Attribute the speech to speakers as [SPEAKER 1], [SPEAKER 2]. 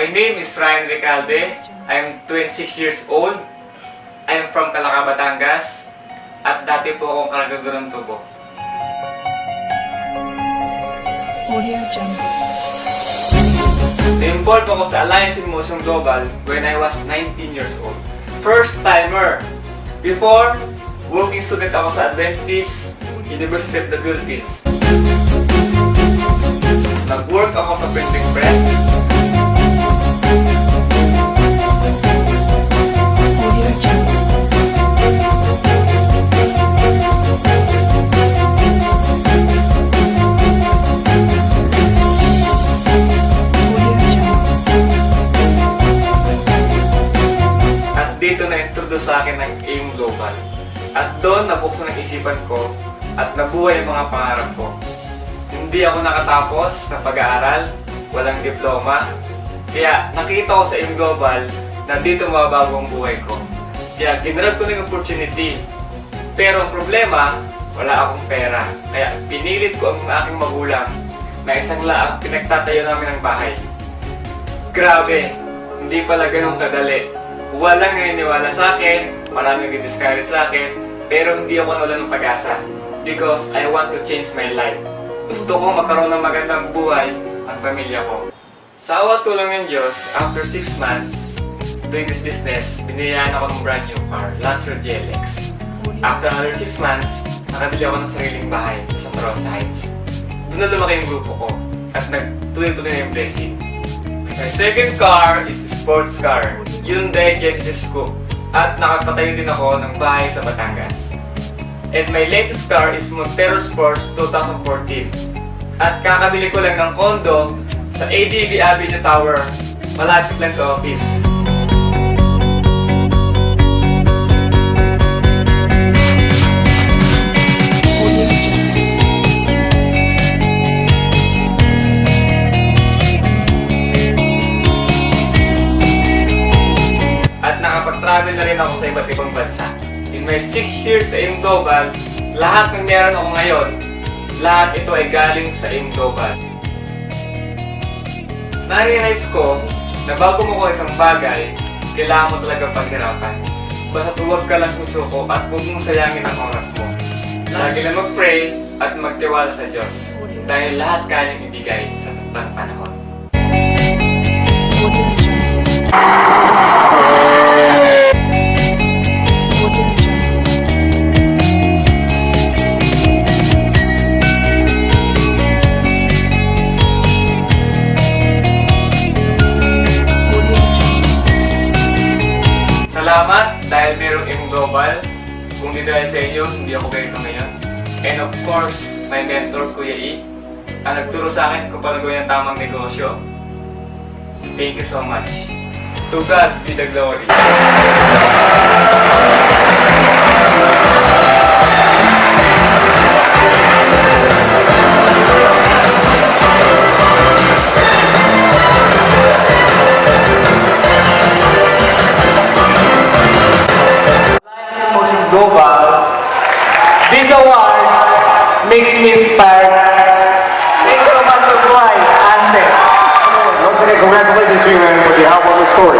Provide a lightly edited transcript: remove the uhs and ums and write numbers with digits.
[SPEAKER 1] My name is Ryan Recalde. I'm 26 years old. I'm from Calaca, Batangas. At dati po akong kargador ng tubo.
[SPEAKER 2] Audio Jungle.
[SPEAKER 1] Na-involved ako sa Alliance in Motion Global when I was 19 years old. First timer! Before, working student ako sa Adventist University of the Philippines. Nag-work ako sa printing press.
[SPEAKER 2] Audio Jungle.
[SPEAKER 1] At dito na-introduce sa akin ng AIM Global. At doon nabuksan ang isipan ko at nabuhay ang mga pangarap ko. Hindi ako nakatapos sa pag-aaral, walang diploma. Kaya nakita ko sa AIM Global na dito mababago ang buhay ko. Kaya ginrab ko ng opportunity. Pero ang problema, wala akong pera. Kaya pinilit ko ang aking magulang na isang laang pinagtatayo namin ng bahay. Grabe, hindi pala ganun kadali. Walang naniniwala sa akin, maraming discourage sa akin, pero hindi ako nawala ng pag-asa. Because I want to change my life. Gusto ko magkaroon ng magandang buhay ang pamilya ko. Sa awa tulong ng Diyos, after 6 months doing this business, biniyayaan ako ng brand new car, Lancer GLX. After another 6 months, nakabili ako ng sariling bahay sa Rosa Heights. Doon na lumaki yung grupo ko at nagtuloy-tuloy na yung blessing. My second car is a sports car, Hyundai Genesis Coupe, at nakapatayo din ako ng bahay sa Batangas. And my latest car is Montero Sports 2014. At kakabili ko lang ng condo sa ADB Avenue Tower, malapit lang sa office. At nakapag-travel na rin ako sa iba't ibang bansa. In my 6 years sa AIM Global, lahat ng meron ako ngayon, lahat ito ay galing sa AIM Global. Na-realize ko na bago mo ko isang bagay, kailangan mo talagang paghirapan. Basta huwag ka lang susuko at huwag mong sayangin ang oras mo. Lagi lang mag-pray at magtiwala sa Diyos dahil lahat kanyang ibigay sa taktang panahon.
[SPEAKER 2] Audio Jungle. Audio Jungle. Audio Jungle.
[SPEAKER 1] Salamat dahil mayroong AIM Global. Kung di dahil sa inyo, hindi ako ganito ngayon. And of course, my mentor, Kuya E, ang nagturo sa akin kung paano gawin ang tamang negosyo. Thank you so much. To God be the glory. Motion Global, these awards makes me inspired. Thanks so much for the answer.
[SPEAKER 3] Once again, congratulations to you, man, for the heartwarming story.